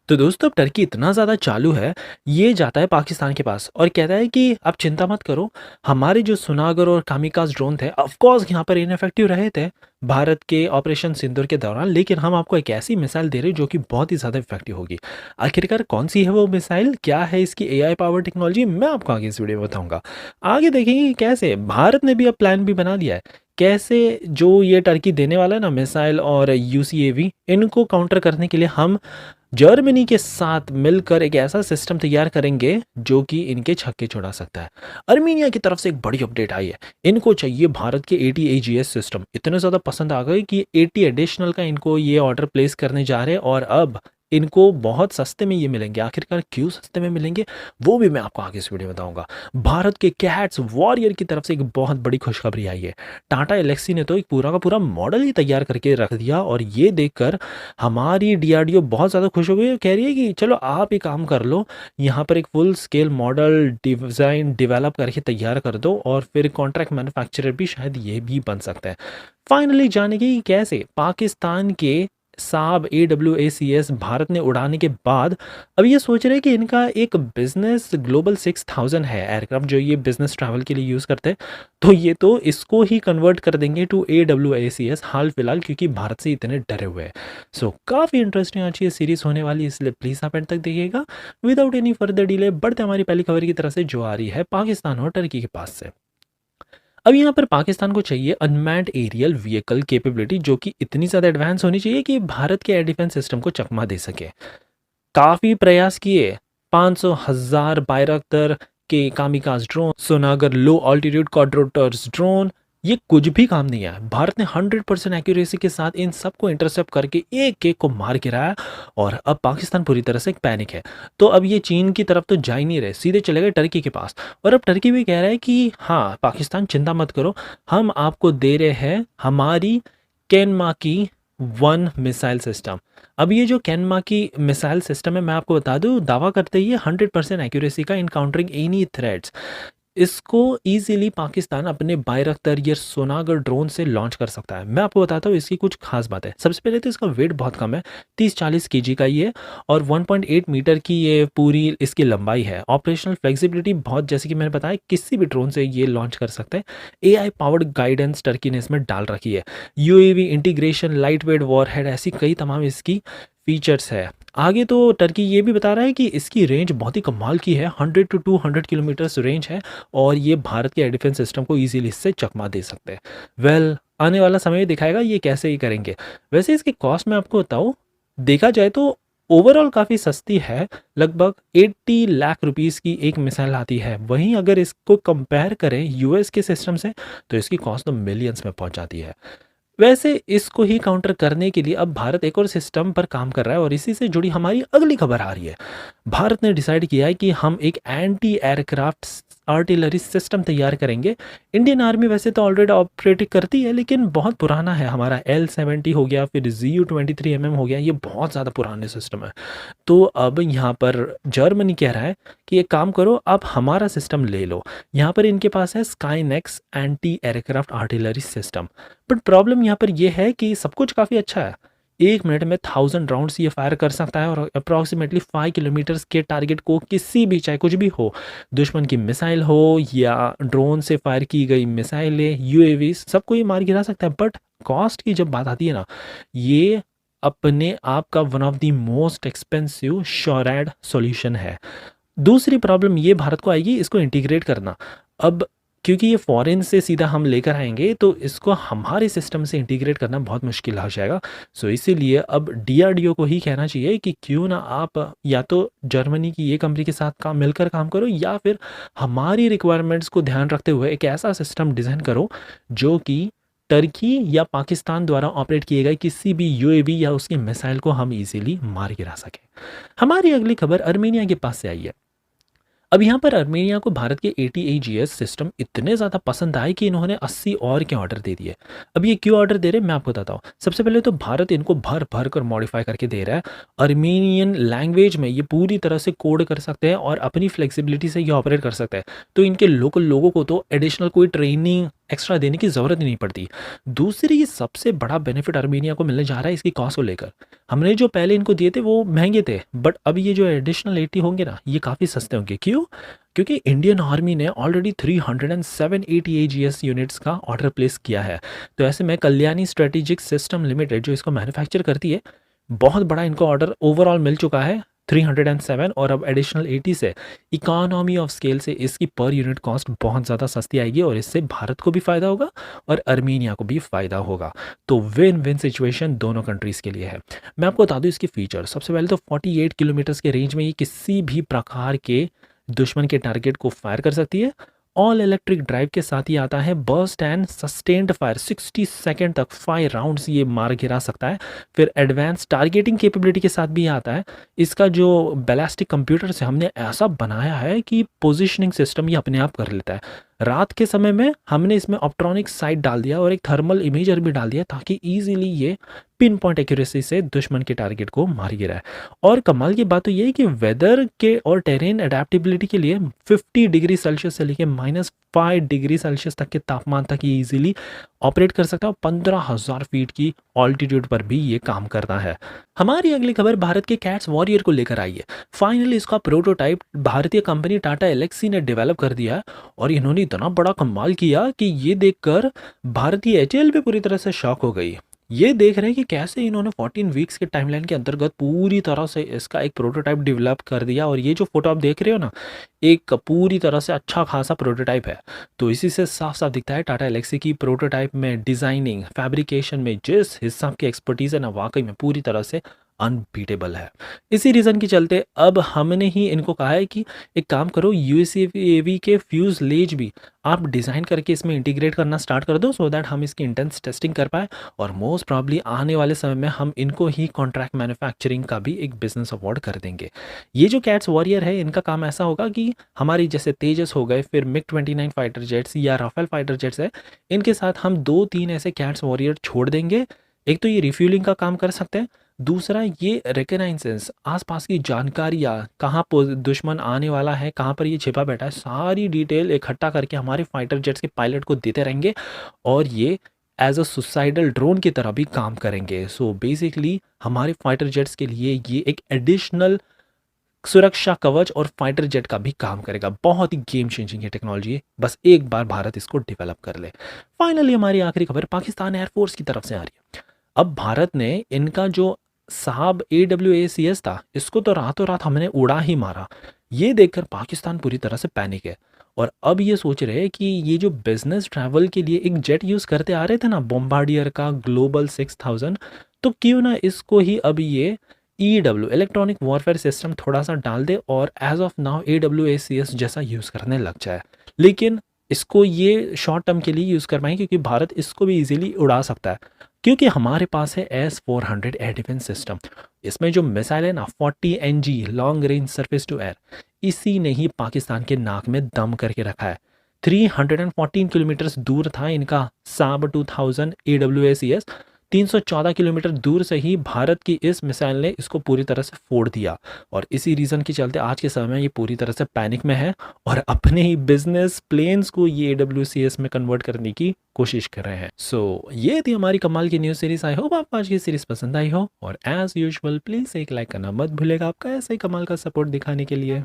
तो दोस्तों अब टर्की इतना ज़्यादा चालू है, ये जाता है पाकिस्तान के पास और कहता है कि आप चिंता मत करो, हमारे जो सुनागर और कामिकाज़ ड्रोन थे, ऑफ कोर्स यहाँ पर इनइफेक्टिव रहे थे भारत के ऑपरेशन सिंदूर के दौरान, लेकिन हम आपको एक ऐसी मिसाइल दे रहे हैं जो कि बहुत ही ज़्यादा इफेक्टिव होगी। आखिरकार कौन सी है वो मिसाइल, क्या है इसकी एआई पावर टेक्नोलॉजी, मैं आपको आगे इस वीडियो में बताऊँगा। आगे देखेंगे कि कैसे भारत ने भी अब प्लान भी बना लिया है, कैसे जो ये टर्की देने वाला है ना मिसाइल और यूसीएवी, इनको काउंटर करने के लिए हम जर्मनी के साथ मिलकर एक ऐसा सिस्टम तैयार करेंगे जो कि इनके छक्के छुड़ा सकता है। अर्मीनिया की तरफ से एक बड़ी अपडेट आई है, इनको चाहिए भारत के 80 AGS सिस्टम, इतने ज़्यादा पसंद आ गए कि 80 एडिशनल का इनको ये ऑर्डर प्लेस करने जा रहे हैं और अब इनको बहुत सस्ते में ये मिलेंगे। आखिरकार क्यों सस्ते में मिलेंगे वो भी मैं आपको आगे इस वीडियो में बताऊंगा। भारत के कैट्स वॉरियर की तरफ से एक बहुत बड़ी खुशखबरी आई है, टाटा एलेक्सी ने तो एक पूरा का पूरा मॉडल ही तैयार करके रख दिया और ये देखकर हमारी डीआरडीओ बहुत ज़्यादा खुश हो गई और कह रही है कि चलो आप ही काम कर लो, यहाँ पर एक full scale model design develop करके तैयार कर दो और फिर कॉन्ट्रैक्ट मैन्युफैक्चरर भी शायद ये भी बन सकता है। फाइनली जानेंगे कि कैसे पाकिस्तान के साब AWACS भारत ने उड़ाने के बाद अब ये सोच रहे हैं कि इनका एक बिजनेस ग्लोबल 6000 है एयरक्राफ्ट जो ये बिजनेस ट्रैवल के लिए यूज़ करते हैं, तो ये तो इसको ही कन्वर्ट कर देंगे टू AWACS हाल फिलहाल, क्योंकि भारत से इतने डरे हुए हैं। सो काफ़ी इंटरेस्टिंग आज ये सीरीज़ होने वाली है, इसलिए प्लीज़ आप एंड तक देखिएगा। विदाउट एनी फर्दर डिले बढ़ते हमारी पहली खबर की तरफ से जो आ रही है पाकिस्तान और टर्की के पास से। अब यहाँ पर पाकिस्तान को चाहिए अनमैन्ड एरियल व्हीकल कैपेबिलिटी जो कि इतनी ज़्यादा एडवांस होनी चाहिए कि भारत के एयर डिफेंस सिस्टम को चकमा दे सके। काफ़ी प्रयास किए, 500,000 बायरक्तर के कामिकाज ड्रोन, सोनागर लो ऑल्टीट्यूड क्वाड्रोटर्स ड्रोन, ये कुछ भी काम नहीं आया। भारत ने 100% एक्यूरेसी के साथ इन सबको इंटरसेप्ट करके एक एक को मार गिराया और अब पाकिस्तान पूरी तरह से एक पैनिक है। तो अब ये चीन की तरफ तो जा ही नहीं रहे, सीधे चले गए टर्की के पास और अब टर्की भी कह रहा है कि हाँ पाकिस्तान चिंता मत करो, हम आपको दे रहे हैं हमारी कैनमा की वन मिसाइल सिस्टम। अब ये जो कैनमा की मिसाइल सिस्टम है मैं आपको बता दूं, दावा करते ही 100% एक्यूरेसी का इन काउंटरिंग एनी थ्रेट्स। इसको इजीली पाकिस्तान अपने बायरख्तर या सोनागर ड्रोन से लॉन्च कर सकता है। मैं आपको बताता हूँ इसकी कुछ खास बात है। सबसे पहले तो इसका वेट बहुत कम है, 30-40 kg का ये और 1.8 मीटर की ये पूरी इसकी लंबाई है। ऑपरेशनल फ्लेक्सिबिलिटी बहुत, जैसे कि मैंने बताया, किसी भी ड्रोन से ये लॉन्च कर सकते हैं। AI पावर्ड गाइडेंस टर्की ने इसमें डाल रखी है, UAV integration, light weight warhead, ऐसी कई तमाम इसकी फीचर्स है। आगे तो टर्की ये भी बता रहा है कि इसकी रेंज बहुत ही कमाल की है, 100 to 200 किलोमीटर्स रेंज है और ये भारत के एयर डिफेंस सिस्टम को इजीली इससे चकमा दे सकते हैं। वेल, आने वाला समय दिखाएगा ये कैसे ही करेंगे। वैसे इसकी कॉस्ट मैं आपको बताऊँ, देखा जाए तो ओवरऑल काफ़ी सस्ती है, लगभग 80 लाख रुपीज़ की एक मिसाइल आती है। वहीं अगर इसको कंपेयर करें US के सिस्टम से तो इसकी कॉस्ट तो मिलियंस में पहुंच जाती है। वैसे इसको ही काउंटर करने के लिए अब भारत एक और सिस्टम पर काम कर रहा है और इसी से जुड़ी हमारी अगली खबर आ रही है। भारत ने डिसाइड किया है कि हम एक एंटी एयरक्राफ्ट आर्टिलरी सिस्टम तैयार करेंगे। इंडियन आर्मी वैसे तो ऑलरेडी ऑपरेट करती है लेकिन बहुत पुराना है, हमारा L-70 हो गया, फिर ZU-23mm हो गया, ये बहुत ज़्यादा पुराने सिस्टम है। तो अब यहाँ पर जर्मनी कह रहा है कि एक काम करो, आप हमारा सिस्टम ले लो। यहाँ पर इनके पास है Skynex anti aircraft artillery system. But problem यहाँ पर यह है कि सब कुछ काफ़ी अच्छा है, 1 मिनट में 1000 राउंड्स ये फायर कर सकता है और अप्रॉक्सीमेटली 5 किलोमीटर्स के टारगेट को किसी भी, चाहे कुछ भी हो, दुश्मन की मिसाइल हो या ड्रोन से फायर की गई मिसाइलें, UAV, सबको ये मार गिरा सकता है। बट कॉस्ट की जब बात आती है ना, ये अपने आप का one of the most expensive शॉरेड सॉल्यूशन है। दूसरी प्रॉब्लम ये भारत को आएगी इसको इंटीग्रेट करना। अब क्योंकि ये फॉरेन से सीधा हम लेकर आएंगे तो इसको हमारे सिस्टम से इंटीग्रेट करना बहुत मुश्किल हो जाएगा। सो इसीलिए अब DRDO को ही कहना चाहिए कि क्यों ना आप या तो जर्मनी की ये कंपनी के साथ मिलकर काम करो या फिर हमारी रिक्वायरमेंट्स को ध्यान रखते हुए एक ऐसा सिस्टम डिज़ाइन करो जो कि टर्की या पाकिस्तान द्वारा ऑपरेट किए गए किसी भी UAV या उसकी मिसाइल को हम इजीली मार गिरा सकें। हमारी अगली खबर अर्मेनिया के पास से आई है। अब यहाँ पर आर्मेनिया को भारत के ATAGS सिस्टम इतने ज़्यादा पसंद आए कि इन्होंने 80 और के ऑर्डर दे दिए। अब ये क्यों ऑर्डर दे रहे हैं मैं आपको बताता हूँ। सबसे पहले तो भारत इनको भर भर कर मॉडिफाई करके दे रहा है। आर्मेनियन लैंग्वेज में ये पूरी तरह से कोड कर सकते हैं और अपनी फ्लेक्सिबिलिटी से ये ऑपरेट कर सकते हैं। तो इनके लोकल लोगों को तो एडिशनल कोई ट्रेनिंग एक्स्ट्रा देने की ज़रूरत ही नहीं पड़ती। दूसरी सबसे बड़ा बेनिफिट आर्मेनिया को मिलने जा रहा है इसकी कॉस्ट को लेकर। हमने जो पहले इनको दिए थे वो महंगे थे, बट अब ये जो एडिशनल 80 होंगे ना ये काफ़ी सस्ते होंगे। क्यों? क्योंकि इंडियन आर्मी ने ऑलरेडी 307 ATAGS यूनिट्स का ऑर्डर प्लेस किया है। तो ऐसे में कल्याणी स्ट्रेटेजिक सिस्टम लिमिटेड जो इसको मैन्युफैक्चर करती है, बहुत बड़ा इनको ऑर्डर ओवरऑल मिल चुका है 307, और अब एडिशनल 80 से इकोनॉमी ऑफ स्केल से इसकी पर यूनिट कॉस्ट बहुत ज़्यादा सस्ती आएगी और इससे भारत को भी फ़ायदा होगा और आर्मेनिया को भी फ़ायदा होगा। तो विन विन सिचुएशन दोनों कंट्रीज़ के लिए है। मैं आपको बता दूँ इसकी फ़ीचर। सबसे पहले तो 48 किलोमीटर्स के रेंज में ये किसी भी प्रकार के दुश्मन के टारगेट को फायर कर सकती है। ऑल इलेक्ट्रिक ड्राइव के साथ ही आता है burst and sustained fire, 60 second तक 5 राउंड्स ये मार गिरा सकता है। फिर एडवांस टारगेटिंग कैपेबिलिटी के साथ भी आता है। इसका जो बैलिस्टिक कंप्यूटर से हमने ऐसा बनाया है कि पोजीशनिंग सिस्टम ये अपने आप कर लेता है। रात के समय में हमने इसमें ऑप्ट्रॉनिक साइट डाल दिया और एक थर्मल इमेजर भी डाल दिया ताकि ईजिली ये पिन पॉइंट एक्यूरेसी से दुश्मन के टारगेट को मार गिराए। और कमाल की बात तो ये है कि वेदर के और टेरेन अडेप्टेबिलिटी के लिए 50 डिग्री सेल्सियस से लेकर -5 डिग्री सेल्सियस तक के तापमान तक ये ईजिली ऑपरेट कर सकता है। 15,000 फीट की ऑल्टीट्यूड पर भी ये काम करता है। हमारी अगली खबर भारत के कैट्स वॉरियर को लेकर आई है। फाइनली इसका प्रोटोटाइप भारतीय कंपनी टाटा एलेक्सी ने डेवलप कर दिया है और इन्होंने इतना बड़ा कमाल किया कि ये देखकर भारतीय HAL भी पूरी तरह से शॉक हो गई। ये देख रहे हैं कि कैसे इन्होंने 14 वीक्स के टाइमलाइन के अंतर्गत पूरी तरह से इसका एक प्रोटोटाइप डेवलप कर दिया। और ये जो फोटो आप देख रहे हो ना, एक पूरी तरह से अच्छा खासा प्रोटोटाइप है। तो इसी से साफ साफ दिखता है टाटा एलेक्सी की प्रोटोटाइप में, डिजाइनिंग, फैब्रिकेशन में जिस हिसाब की एक्सपर्टीज है ना, वाकई में पूरी तरह से अनबीटेबल है। इसी रीज़न के चलते अब हमने ही इनको कहा है कि एक काम करो, UAV के फ्यूज़लेज भी आप डिज़ाइन करके इसमें इंटीग्रेट करना स्टार्ट कर दो, सो दैट हम इसकी इंटेंस टेस्टिंग कर पाए और मोस्ट प्रॉब्ली आने वाले समय में हम इनको ही कॉन्ट्रैक्ट मैन्युफैक्चरिंग का भी एक बिजनेस अवार्ड कर देंगे। ये जो कैट्स वॉरियर है इनका काम ऐसा होगा कि हमारी जैसे तेजस हो गए, फिर MiG-29 फाइटर जेट्स या राफेल फाइटर जेट्स है, इनके साथ हम 2-3 ऐसे कैट्स वॉरियर छोड़ देंगे। एक तो ये रिफ्यूलिंग का काम कर सकते हैं, दूसरा ये रिकग्नाइजेंस, आसपास की जानकारियाँ, कहाँ दुश्मन आने वाला है, कहाँ पर ये छिपा बैठा है, सारी डिटेल इकट्ठा करके हमारे फाइटर जेट्स के पायलट को देते रहेंगे और ये एज अ सुसाइडल ड्रोन की तरह भी काम करेंगे। सो बेसिकली हमारे फाइटर जेट्स के लिए ये एक एडिशनल सुरक्षा कवच और फाइटर जेट का भी काम करेगा। बहुत ही गेम चेंजिंग ये टेक्नोलॉजी है, बस एक बार भारत इसको डेवलप कर ले। फाइनली हमारी आखिरी खबर पाकिस्तान एयरफोर्स की तरफ से आ रही है। अब भारत ने इनका जो साहब AWACS था, इसको तो रातों रात हमने उड़ा ही मारा। ये देखकर पाकिस्तान पूरी तरह से पैनिक है और अब ये सोच रहे हैं कि ये जो बिजनेस ट्रैवल के लिए एक जेट यूज़ करते आ रहे थे ना, बॉम्बार्डियर का ग्लोबल 6000, तो क्यों ना इसको ही अब ये EW इलेक्ट्रॉनिक वॉरफेयर सिस्टम थोड़ा सा डाल दे और एज ऑफ नाउ AWACS जैसा यूज़ करने लग जाए। लेकिन इसको ये शॉर्ट टर्म के लिए यूज़ कर पाएंगे क्योंकि भारत इसको भी इजीली उड़ा सकता है, क्योंकि हमारे पास है S-400 एयर डिफेंस सिस्टम। इसमें जो मिसाइल है ना 40 NG long range surface to air, इसी ने ही पाकिस्तान के नाक में दम करके रखा है। 314 किलोमीटर दूर था इनका साब 2000 AWACS, 314 किलोमीटर दूर से ही भारत की इस मिसाइल ने इसको पूरी तरह से फोड़ दिया और इसी रीज़न के चलते आज के समय में ये पूरी तरह से पैनिक में है और अपने ही बिजनेस प्लेन्स को ये AWACS में कन्वर्ट करने की कोशिश कर रहे हैं। सो ये थी हमारी कमाल की न्यूज़ सीरीज। आई होप आपको आज की सीरीज पसंद आई हो और एज यूजुअल प्लीज़ एक लाइक करना मत भूलेगा आपका ऐसे ही कमाल का सपोर्ट दिखाने के लिए।